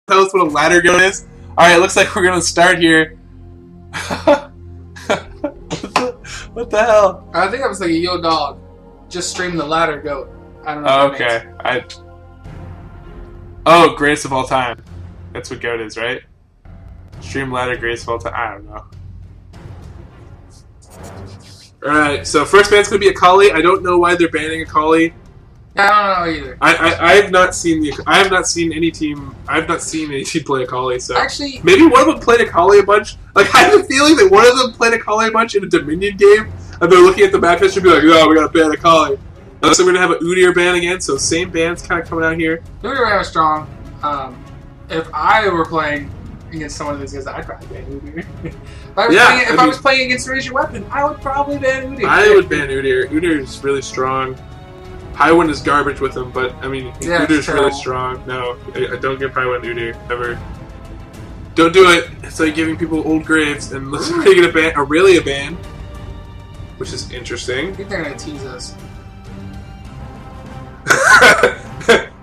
tell us what a ladder goat is? Alright, looks like we're gonna start here. What the hell? I think I was like, yo dog, just stream the ladder goat. I don't know. Oh, okay. Oh, greatest of all time. That's what goat is, right? Stream ladder greatest of all time. I don't know. Alright, so first ban's gonna be Akali. I don't know why they're banning Akali. I don't know either. I have not seen any team play Akali, so actually maybe one of them played Akali a bunch. Like I have a feeling that one of them played Akali a bunch in a Dominion game, and they're looking at the map history and be like, oh, we gotta ban Akali. So we're gonna have an Udyr ban again, so same bands kinda coming out here. Udyr was strong. If I were playing against someone of these guys, I'd probably ban Udyr. If I was playing against Raise Your Weapon, I would probably ban Udyr. I would ban Udyr. Udyr is really strong. Highwind is garbage with him, but I mean, yeah, Udyr's really strong. No, I don't give Highwind Udyr ever. Don't do it. It's like giving people old graves, and let's try to get a Aurelia ban, which is interesting. I think they're gonna tease us.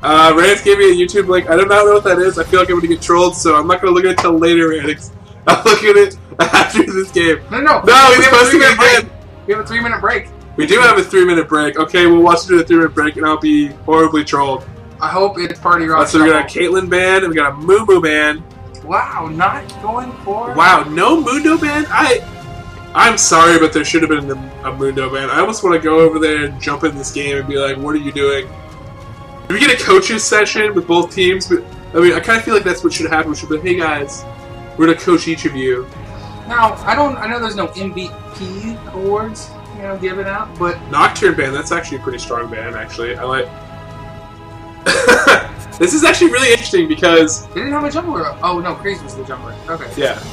Rance gave me a YouTube link. I do not know what that is. I feel like I'm gonna get trolled, so I'm not gonna look at it till later, Rance. I'll look at it after this game. No, he's posting it again. We have a 3-minute break. We do have a 3-minute break. Okay, we'll watch it do a 3-minute break, and I'll be horribly trolled. I hope it's Party Rock. So we got a Caitlyn ban, and we got a Moo ban. Wow, not going for... Wow, no Mundo ban? I'm sorry, but there should have been a Mundo ban. I almost want to go over there and jump in this game and be like, what are you doing? Do we get a coaches session with both teams? But I mean, I kind of feel like that's what should happen. We should be like, hey guys, we're going to coach each of you. Now, I know there's no MVP awards, given out, but... Nocturne ban, that's actually a pretty strong ban, actually. I like... This is actually really interesting because... They didn't have a jungler. Oh, no, Craze was the jungler. Okay. Yeah.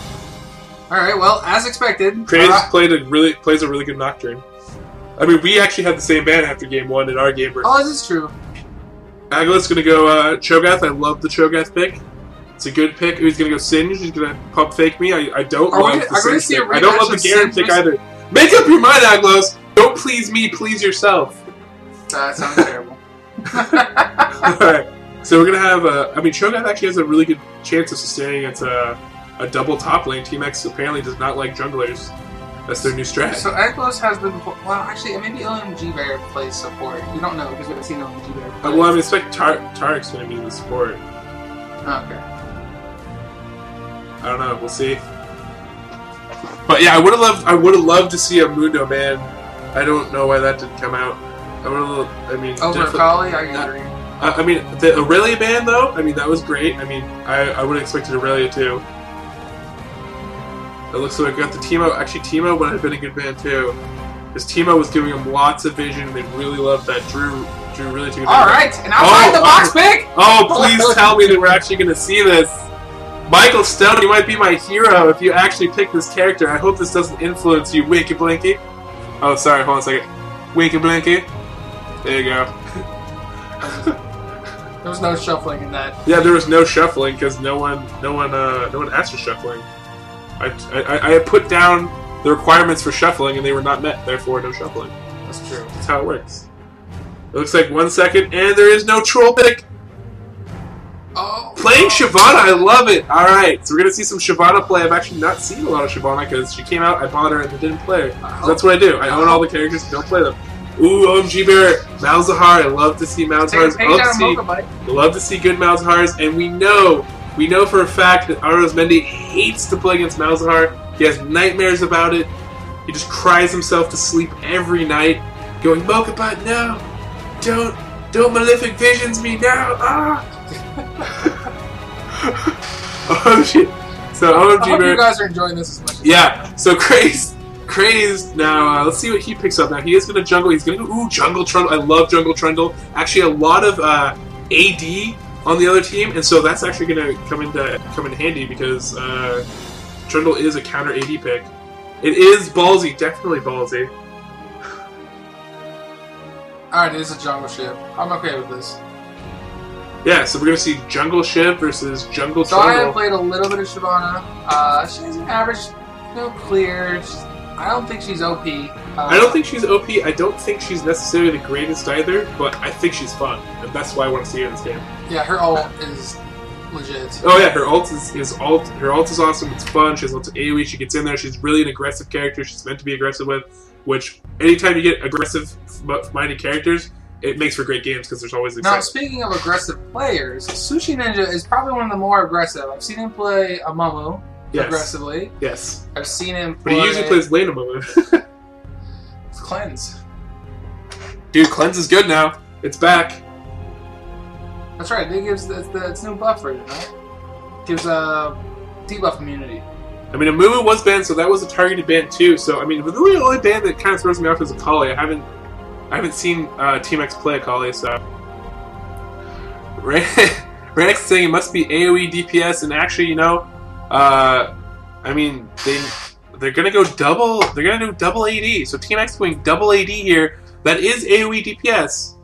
Alright, well, as expected... Craze plays a really good Nocturne. I mean, we actually had the same ban after game 1 in our game. Oh, this is true. Agla's gonna go Cho'Gath. I love the Cho'Gath pick. It's a good pick. He's gonna go Singe. He's gonna pump fake me. I don't love the Singe pick. I don't love the Garen pick either. Make up your mind, Aglos! Don't please me, please yourself. That sounds terrible. Alright, so we're gonna have Cho'Gath actually has a really good chance of sustaining against a double top lane. Team X apparently does not like junglers. That's their new strat. So Aglos has been... Well, actually, maybe LMG Bear plays support. We don't know because we haven't seen LMG Bear play. Well, I expect Tarek's gonna be the support. Okay. I don't know, we'll see. But yeah, I would have loved to see a Mundo ban. I don't know why that didn't come out. Over Akali, I agree. I mean, the Aurelia ban though, I mean that was great. I mean, I would have expected Aurelia too. It looks like we got the Teemo. Actually, Teemo would have been a good ban too, because Teemo was giving him lots of vision. They really loved that. Drew really took it. All right, and outside the box pick. Oh, please tell me that we're actually going to see this. Michael Stone, you might be my hero if you actually pick this character. I hope this doesn't influence you, Winky Blinky. Oh, sorry, hold on a second. Winky Blinky. There you go. There was no shuffling in that. Yeah, there was no shuffling because no one asked for shuffling. I put down the requirements for shuffling and they were not met, therefore no shuffling. That's true. That's how it works. It looks like 1 second and there is no troll pick. Oh, playing Shyvana, I love it! Alright, so we're going to see some Shyvana play. I've actually not seen a lot of Shyvana because she came out, I bought her, and I didn't play her. So that's what I do. I own all the characters and don't play them. Ooh, OMG Bear, Malzahar, I love to see Malzahars. I love to see good Malzahars, and we know for a fact that Aros Mendy hates to play against Malzahar. He has nightmares about it. He just cries himself to sleep every night, going, Mokabot, no! Don't Malefic Visions me now! Ah! Oh shit! So OMG I hope Bear, you guys are enjoying this as much as yeah. So Crazed now. Let's see what he picks up. Now he is going to jungle. He's going to go Jungle Trundle. I love Jungle Trundle. Actually, a lot of AD on the other team, and so that's actually going to come in handy because Trundle is a counter AD pick. It is ballsy, definitely ballsy. Alright, it is a jungle ship. I'm okay with this. Yeah, so we're going to see Jungle Shiv versus Jungle So Trundle. I have played a little bit of Shyvana. She has an average, clear. I don't think she's OP. I don't think she's OP. I don't think she's necessarily the greatest either, but I think she's fun. And that's why I want to see her in this game. Yeah, her ult is legit. Oh yeah, her ult is awesome. It's fun. She has lots of AoE. She gets in there. She's really an aggressive character. She's meant to be aggressive with. Which anytime you get aggressive-minded characters, it makes for great games because there's always excitement. Now, speaking of aggressive players, Sushi Ninja is probably one of the more aggressive. I've seen him play Amumu aggressively. Yes. I've seen him play... But he usually plays lane Amumu. It's Cleanse. Dude, Cleanse is good now. It's back. That's right. It gives it's new buff version, right? Gives debuff immunity. I mean, Amumu was banned, so that was a targeted ban too. So I mean, the really only ban that kind of throws me off is Akali. I haven't seen Team X play Akali, so. Ranix is saying it must be AoE DPS, and actually, you know, I mean they're gonna go double. They're gonna do double AD. So Team X going double AD here. That is AoE DPS.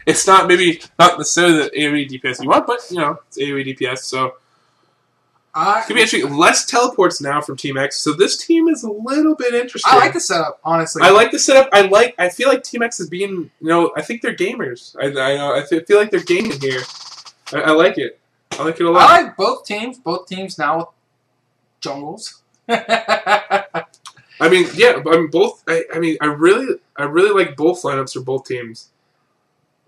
It's not necessarily the AoE DPS you want, but you know it's AoE DPS. So. It's going to be interesting. Less teleports now from Team X, so this team is a little bit interesting. I like the setup, honestly. I like the setup. I feel like Team X is being, you know, I think they're gamers. I feel like they're gaming here. I like it. I like it a lot. I like both teams. Both teams now with jungles. I mean, yeah. I mean, both. I really like both lineups for both teams.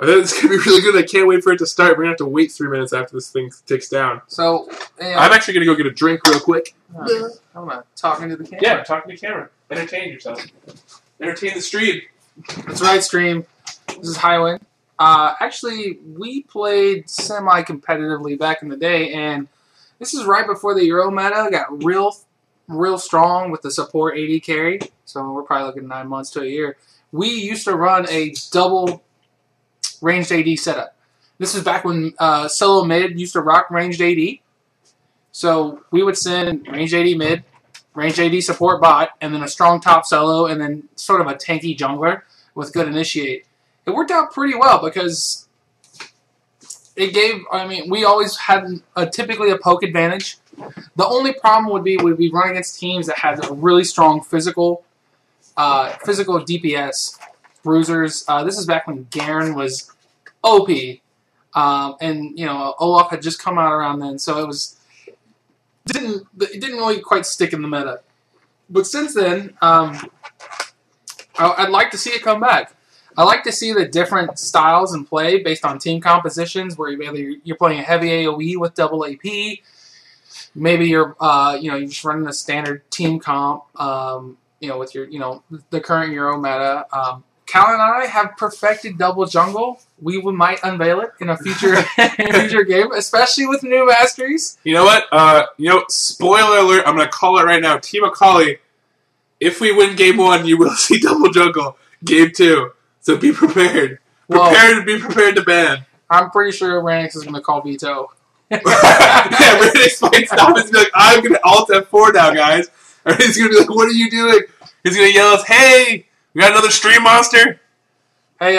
I think it's going to be really good. I can't wait for it to start. We're going to have to wait 3 minutes after this thing ticks down. So, I'm actually going to go get a drink real quick. I'm not talking to the camera. Yeah, talking to the camera. Entertain yourself. Entertain the stream. That's right, stream. This is Highwind. Actually, we played semi-competitively back in the day, and this is right before the Euro meta got real strong with the support AD carry. So we're probably looking 9 months to a year. We used to run a double ranged AD setup. This is back when solo mid used to rock ranged AD. So we would send ranged AD mid, ranged AD support bot, and then a strong top solo, and then sort of a tanky jungler with good initiate. It worked out pretty well because it gave, I mean, we always had typically a poke advantage. The only problem would be we'd run against teams that had a really strong physical DPS. Bruisers. This is back when Garen was OP, and you know Olaf had just come out around then, so it didn't really quite stick in the meta. But since then, I'd like to see it come back. I like to see the different styles in play based on team compositions, where you're playing a heavy AOE with double AP. Maybe you're you're just running a standard team comp. With your the current Euro meta. Cal and I have perfected double jungle. We might unveil it in a future game, especially with new masteries. You know what? Spoiler alert, I'm going to call it right now. Team Akali, if we win game 1, you will see double jungle. Game 2. So be prepared. Be prepared to ban. I'm pretty sure Ranix is going to call veto. Yeah, Ranix might stop and be like, I'm going to alt F4 now, guys. Or he's going to be like, what are you doing? He's going to yell at us, hey! We got another stream monster. Hey,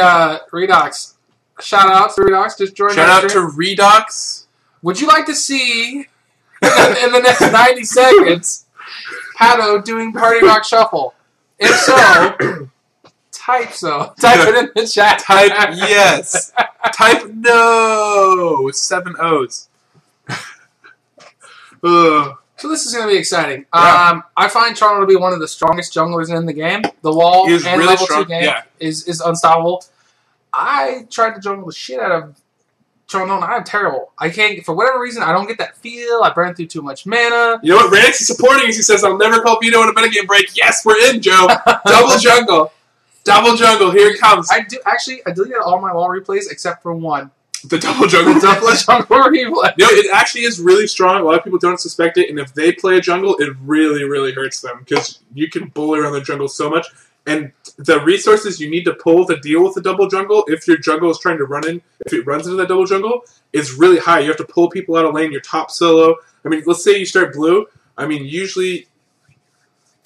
Redox. Shout out to Redox. Just joined. Shout out to Redox. Would you like to see in the next 90 seconds Pato doing Party Rock Shuffle? If so, type so. Type it in the chat. Type yes. Type no with 7 O's. So this is going to be exciting. Yeah. I find Tourney to be one of the strongest junglers in the game. The wall and really level strong. 2 game is unstoppable. I tried to jungle the shit out of Tourney, and I'm terrible. I can't, for whatever reason, I don't get that feel. I burn through too much mana. You know what? Ranix is supporting us. He says, I'll never call veto in a metagame break. Yes, we're in, Joe. Double jungle. Double jungle. Here it comes. I deleted all my wall replays except for one. The double jungle template. Jungle replay. No, it actually is really strong. A lot of people don't suspect it, and if they play a jungle, it really, really hurts them because you can bully around the jungle so much. And the resources you need to pull to deal with the double jungle, if your jungle is trying to if it runs into that double jungle, is really high. You have to pull people out of lane, your top solo. I mean, let's say you start blue. I mean, usually,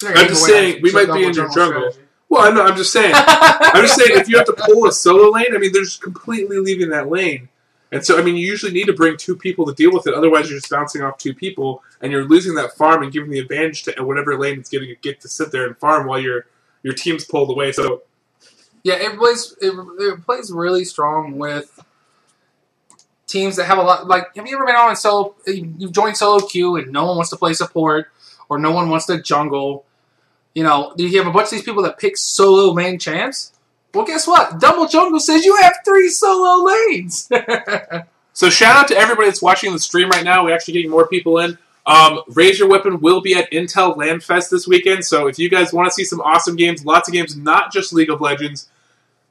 I'm just saying, we might be in your jungle. Strategy. Well, I'm just saying. If you have to pull a solo lane, I mean, they're just completely leaving that lane. And so, I mean, you usually need to bring 2 people to deal with it. Otherwise, you're just bouncing off 2 people, and you're losing that farm and giving the advantage to whatever lane it's getting get to sit there and farm while your team's pulled away. So, yeah, it plays really strong with teams that have a lot. Like, have you ever been on solo? You've joined solo queue and no one wants to play support or no one wants to jungle. You know, you have a bunch of these people that pick solo main champs. Well, guess what? Double Jungle says you have 3 solo lanes. So shout out to everybody that's watching the stream right now. We're actually getting more people in. Raise Your Weapon will be at Intel Land Fest this weekend. So if you guys want to see some awesome games, lots of games, not just League of Legends,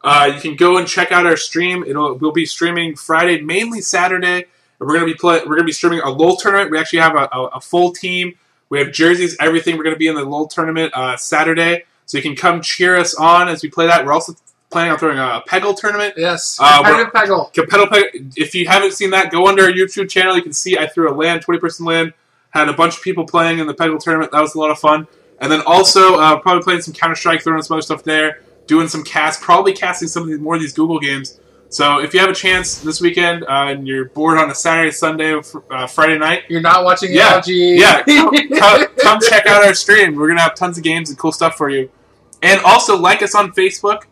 you can go and check out our stream. We'll be streaming Friday, mainly Saturday. And we're gonna be streaming a LoL tournament. We actually have a full team. We have jerseys, everything. We're gonna be in the LoL tournament Saturday, so you can come cheer us on as we play that. We're also planning on throwing a Peggle tournament. Yes, competitive Peggle. If you haven't seen that, go under our YouTube channel. You can see I threw a LAN, 20-person LAN. Had a bunch of people playing in the Peggle tournament. That was a lot of fun. And then also probably playing some Counter-Strike, throwing some other stuff there, doing some casts, probably casting some of these, more of these Google games. So if you have a chance this weekend and you're bored on a Saturday, Sunday, Friday night. You're not watching LG. Yeah, come check out our stream. We're going to have tons of games and cool stuff for you. And also like us on Facebook.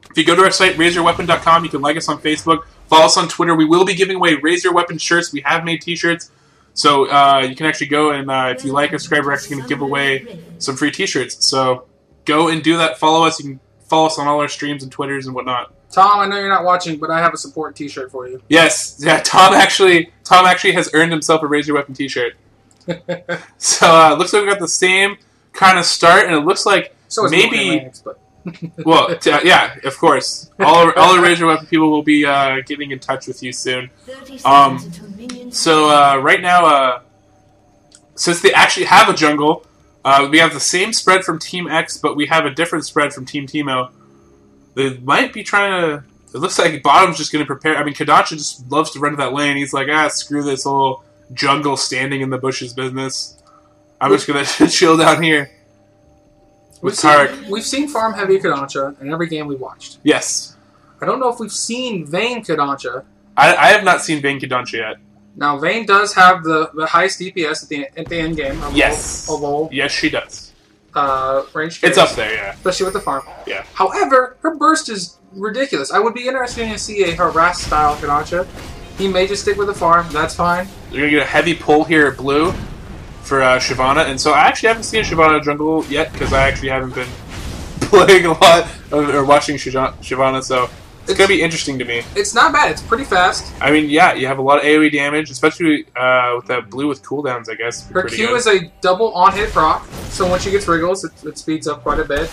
If you go to our site, raiseyourweapon.com, you can like us on Facebook. Follow us on Twitter. We will be giving away Raise Your Weapon shirts. We have made t-shirts. So you can actually go and if you like us, subscribe, we're actually going to give away some free t-shirts. So go and do that. Follow us. You can follow us on all our streams and Twitters and whatnot. Tom, I know you're not watching, but I have a support t-shirt for you. Yes. Yeah, Tom actually has earned himself a Raise Your Weapon t-shirt. So it looks like we got the same kind of start, and it looks like so maybe... Ranks, but... Well, yeah, of course. All the Raise Your Weapon people will be getting in touch with you soon. So right now, since they actually have a jungle, we have the same spread from Team X, but we have a different spread from Team Teemo. They might be trying to... It looks like Bottom's just going to prepare... I mean, Kodacha just loves to run to that lane. He's like, screw this whole jungle standing in the bushes business. I'm just going to chill down here. We've seen Farm Heavy Kodacha in every game we've watched. Yes. I don't know if we've seen Vayne Kodacha. I have not seen Vayne Kodacha yet. Now, Vayne does have the highest DPS at the end game. Yes. Of all, yes, she does. Range carries, it's up there, yeah. Especially with the farm. Yeah. However, her burst is ridiculous. I would be interested to see a harass-style Kodacha. He may just stick with the farm. That's fine. You're going to get a heavy pull here at blue for Shyvana. And so I actually haven't seen Shyvana jungle yet because I actually haven't been playing a lot or watching Shyvana, so it's going to be interesting to me. It's not bad. It's pretty fast. I mean, yeah, you have a lot of AoE damage, especially with that blue with cooldowns, I guess. Her Q is a double on-hit proc, so when she gets wriggles, it speeds up quite a bit.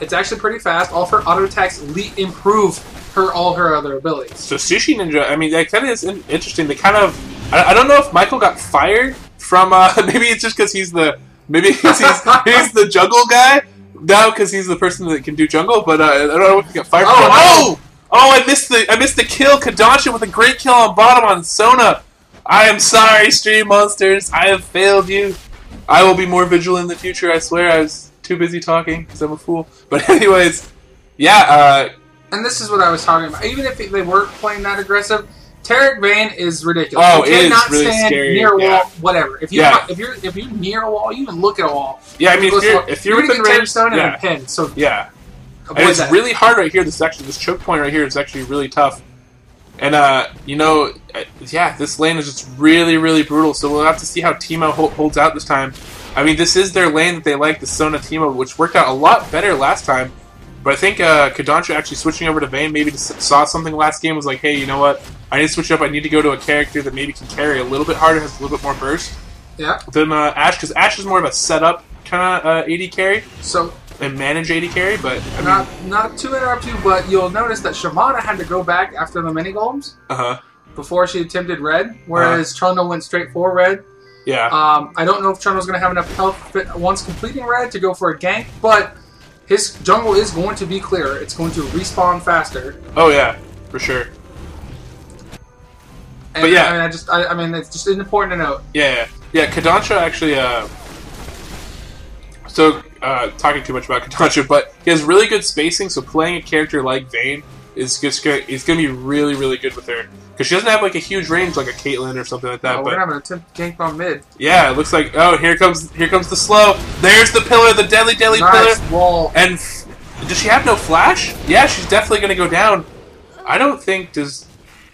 It's actually pretty fast. All of her auto attacks improve all her other abilities. So Sushi Ninja, I mean, that kind of is interesting. They kind of... I don't know if Michael got fired from... maybe it's just because he's the... Maybe he's the jungle guy now because he's the person that can do jungle, but I don't know if he got fired from... Oh! I missed the kill. Kodacha with a great kill on bottom on Sona. I am sorry, Stream Monsters. I have failed you. I will be more vigilant in the future, I swear. I was too busy talking because I'm a fool. But anyways, yeah. And this is what I was talking about. Even if they weren't playing that aggressive, Tarek Vayne is ridiculous. Oh, you it cannot is really stand scary. Near a wall, yeah. whatever. If you're near a wall, you even look at a wall. Yeah, I mean, if you're within range, stone and a pin. So yeah, and it's really hard right here. This choke point right here is actually really tough. And yeah, this lane is just really, really brutal. So we'll have to see how Teemo holds out this time. I mean, this is their lane that they like, the Sona Teemo, which worked out a lot better last time. But I think Kodacha actually switching over to Vayne maybe saw something last game, was like, hey, you know what? I need to switch up. I need to go to a character that maybe can carry a little bit harder, has a little bit more burst. Yeah. Than Ashe, because Ashe is more of a setup kind of AD carry. So and manage AD carry, but not to interrupt you, but you'll notice that Shyvana had to go back after the mini golems before she attempted red, whereas Trundle went straight for red. Yeah. I don't know if Trundle's going to have enough health once completing red to go for a gank, but his jungle is going to be clearer. It's going to respawn faster. Oh yeah, for sure. And, but yeah, I mean, it's just important to note. Yeah. Kodacha actually. Talking too much about Kodacha, but he has really good spacing. So playing a character like Vayne is going to be really, really good with her because she doesn't have like a huge range like a Caitlyn or something like that. We're gonna have an attempt to gank on mid. Yeah, it looks like here comes the slow. There's the pillar, the deadly pillar. Wall. And does she have no flash? Yeah, she's definitely going to go down. I don't think does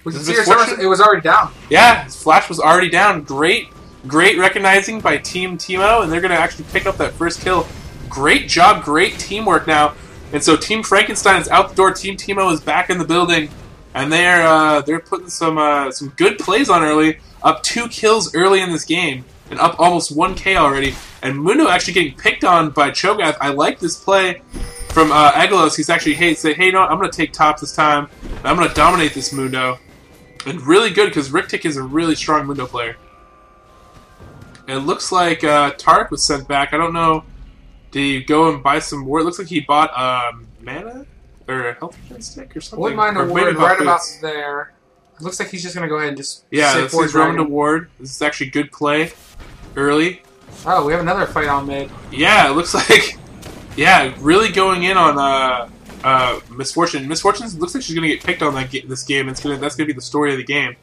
We can see it was already down. Yeah, his flash was already down. Great recognizing by Team Teemo, and they're going to actually pick up that first kill. Great job, great teamwork now. And so Team Frankenstein is out the door. Team Teemo is back in the building, and they're putting some good plays on early. Up 2 kills early in this game, and up almost 1K already. And Mundo actually getting picked on by Cho'Gath. I like this play from Aguilos. He's actually say, hey, you know what? I'm going to take top this time. And I'm going to dominate this Mundo. And really good, because Riktik is a really strong Mundo player. And it looks like Tarek was sent back. I don't know. Did he go and buy some ward? It looks like he bought mana? Or a health stick or something? Wouldn't mind a ward right about there. It looks like he's just going to go ahead and just this is Roman to ward. This is actually good play early. Oh, we have another fight on mid. Yeah, it looks like... Yeah, really going in on Misfortune. Misfortune looks like she's going to get picked on this game. That's going to be the story of the game.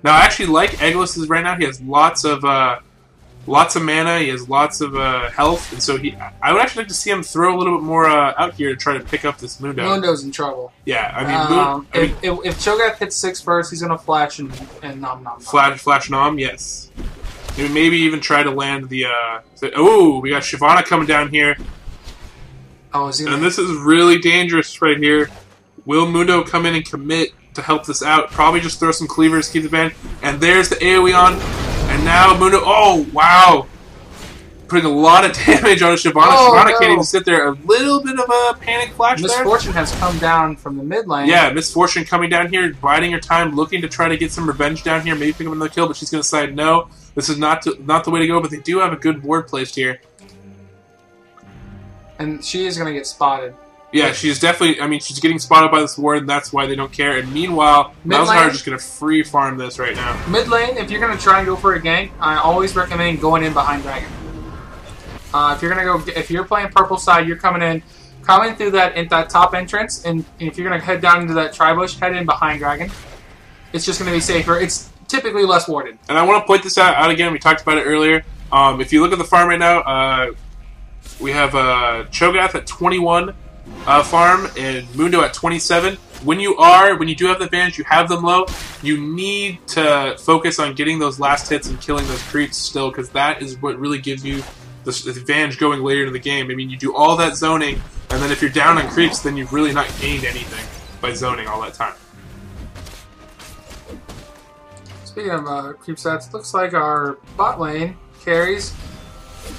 Now, I actually like Aguilas' right now. He has lots of mana. He has lots of health, and so I would actually like to see him throw a little bit more out here to try to pick up this Mundo. Mundo's in trouble. Yeah, I mean, if Cho'Gath hits 6 first, he's gonna flash and nom nom. Flash nom, yes. Maybe even try to land the. Oh, we got Shyvana coming down here. Oh, is he? And this is really dangerous right here. Will Mundo come in and commit to help this out? Probably just throw some cleavers, keep the band. And there's the AoE on. And now Mundo, oh wow, putting a lot of damage on Shyvana. Shyvana can't even sit there. A little bit of a panic flash there. Misfortune has come down from the mid lane. Yeah, Misfortune coming down here, biding her time, looking to try to get some revenge down here, maybe pick up another kill, but she's going to decide no, this is not the way to go, but they do have a good ward placed here. And she is going to get spotted. Yeah, she's definitely, I mean, she's getting spotted by this ward, and that's why they don't care. And meanwhile, Malzahar is just going to free farm this right now. Mid lane, if you're going to try and go for a gank, I always recommend going in behind Dragon. If you're playing purple side, you're coming in through that top entrance, and if you're going to head down into that tri-bush, head in behind Dragon. It's just going to be safer. It's typically less warded. And I want to point this out again. We talked about it earlier. If you look at the farm right now, we have Cho'Gath at 21. Farm and Mundo at 27. When you do have the advantage, you have them low, you need to focus on getting those last hits and killing those creeps still, because that is what really gives you the advantage going later in the game. I mean, you do all that zoning, and then if you're down on creeps, then you've really not gained anything by zoning all that time. Speaking of creep stats, looks like our bot lane carries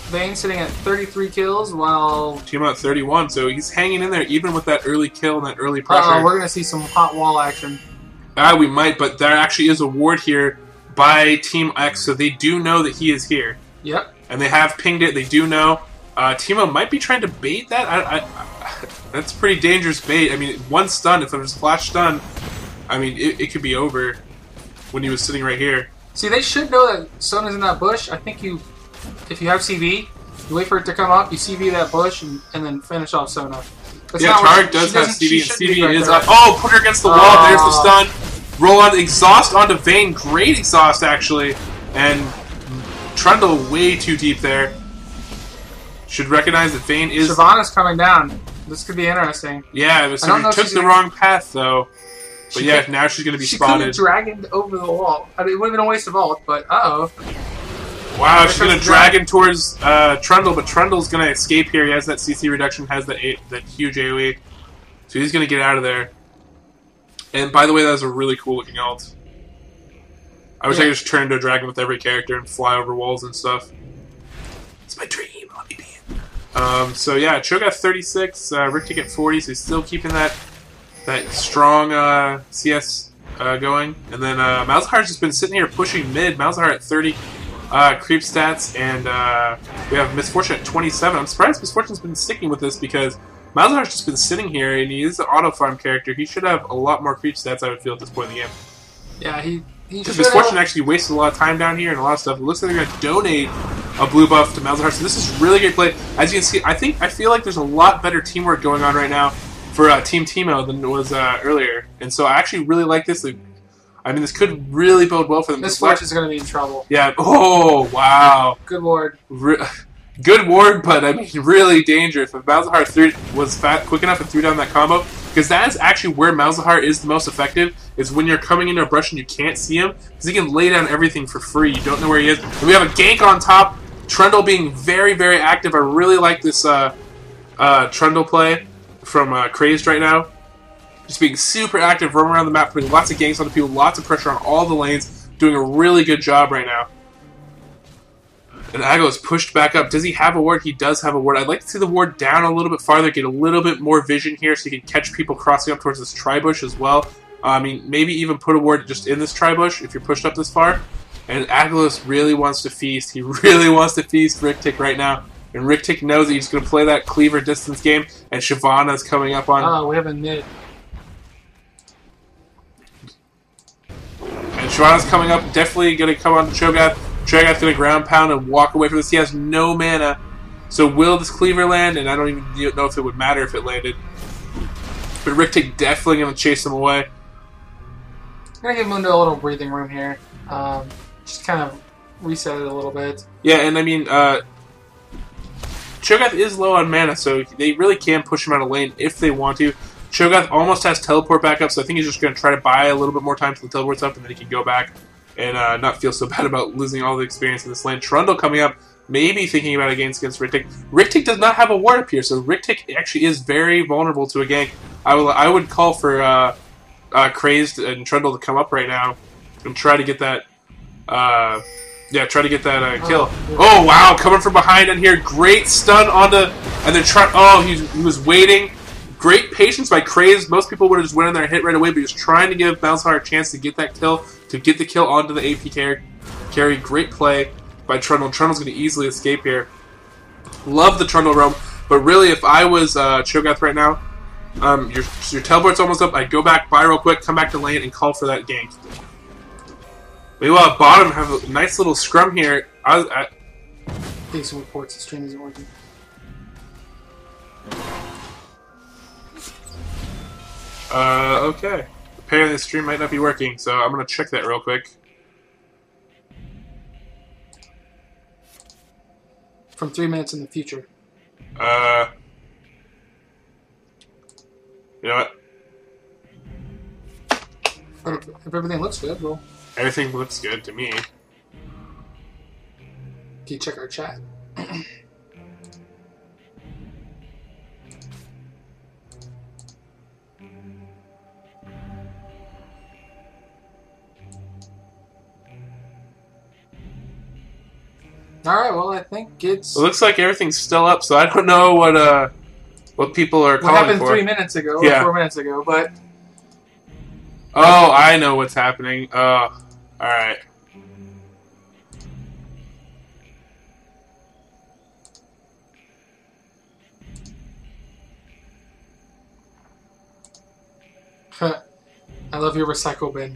Vayne sitting at 33 kills, while Teemo at 31, so he's hanging in there even with that early kill and that early pressure. We're going to see some hot wall action. We might, but there actually is a ward here by Team X, so they do know that he is here. Yep. And they have pinged it, they do know. Teemo might be trying to bait that. That's pretty dangerous bait. I mean, one stun, if it was flash stun, I mean, it could be over when he was sitting right here. See, they should know that Sona's in that bush. I think if you have CV, you wait for it to come up, you CV that bush, and then finish off Sona. Yeah, Tarek does have CV, and CV is up. Oh, put her against the wall, there's the stun. Roll on, exhaust onto Vayne, great exhaust actually, and Trundle way too deep there. Should recognize that Vayne is... Shyvana's coming down. This could be interesting. Yeah, so she took the wrong path though. But yeah, now she's going to be spotted. She could have dragoned over the wall. I mean, it would have been a waste of ult, but uh-oh. Wow, she's going to dragon towards Trundle, but Trundle's going to escape here. He has that CC reduction, has that huge AoE. So he's going to get out of there. And by the way, that was a really cool looking ult. I wish I could just turn into a dragon with every character and fly over walls and stuff. It's my dream. Let me be it. So yeah, Cho'Gath 36, Riktik at 40, so he's still keeping that strong CS going. And then Malzahar's just been sitting here pushing mid. Malzahar at 30 creep stats, and we have Misfortune at 27. I'm surprised Misfortune's been sticking with this because Malzahar's just been sitting here, and he is an auto farm character. He should have a lot more creep stats, I would feel, at this point in the game. Yeah, he should. Misfortune actually wasted a lot of time down here and a lot of stuff. It looks like they're going to donate a blue buff to Malzahar, so this is really great play. As you can see, I feel like there's a lot better teamwork going on right now for Team Teemo than it was earlier, and so I actually really like this. I mean, this could really bode well for them. Misfortune's going to be in trouble. Yeah. Oh, wow. Good ward. Good ward, but I mean, really dangerous. If Malzahar was quick enough and threw down that combo, because that is actually where Malzahar is the most effective, is when you're coming into a brush and you can't see him, because he can lay down everything for free. You don't know where he is. And we have a gank on top. Trundle being very, very active. I really like this Trundle play from Crazed right now. Just being super active, roaming around the map, putting lots of ganks on the people, lots of pressure on all the lanes, doing a really good job right now. And Ago is pushed back up. Does he have a ward? He does have a ward. I'd like to see the ward down a little bit farther, get a little bit more vision here so you can catch people crossing up towards this tri-bush as well. I mean, maybe even put a ward just in this tri-bush if you're pushed up this far. And Agolos really wants to feast. He really wants to feast Riktik right now. And Riktik knows that he's going to play that cleaver distance game. And Shyvana's coming up on... Oh, we have a mid. And Shyvana's coming up. Definitely going to come on to Cho'Gath. Cho'Gath's going to ground pound and walk away from this. He has no mana. So will this cleaver land? And I don't even know if it would matter if it landed. But Riktik definitely going to chase him away. I'm going to give Mundo a little breathing room here. Just kind of reset it a little bit. Yeah, and I mean, Cho'Gath is low on mana, so they really can push him out of lane if they want to. Cho'Gath almost has teleport back up, so I think he's just going to try to buy a little bit more time till the teleport's up, and then he can go back and not feel so bad about losing all the experience in this lane. Trundle coming up, maybe thinking about a gank against Riktik. Riktik does not have a ward up here, so Riktik actually is very vulnerable to a gank. I would call for Crazed and Trundle to come up right now and try to get that... try to get that kill. Oh, wow, coming from behind in here. Great stun onto... And then he was waiting. Great patience by Crazed. Most people would have just went in there and hit right away, but he was trying to give Malzahar a chance to get that kill, to get the kill onto the AP carry. Great play by Trundle. Trundle's going to easily escape here. Love the Trundle roam, but really, if I was Cho'Gath right now, your teleport's almost up. I'd go back, buy real quick, come back to lane, and call for that gank. Meanwhile, at bottom, have a nice little scrum here. Getting some reports. The stream isn't working. Okay. Apparently the stream might not be working, so I'm going to check that real quick. From 3 minutes in the future. You know what? If everything looks good, well... Everything looks good to me. Can you check our chat? Alright, well, I think it's... It looks like everything's still up, so I don't know what people are calling for. What happened 3 minutes ago, or 4 minutes ago, but... Oh, I know what's happening. Oh, alright. I love your recycle bin.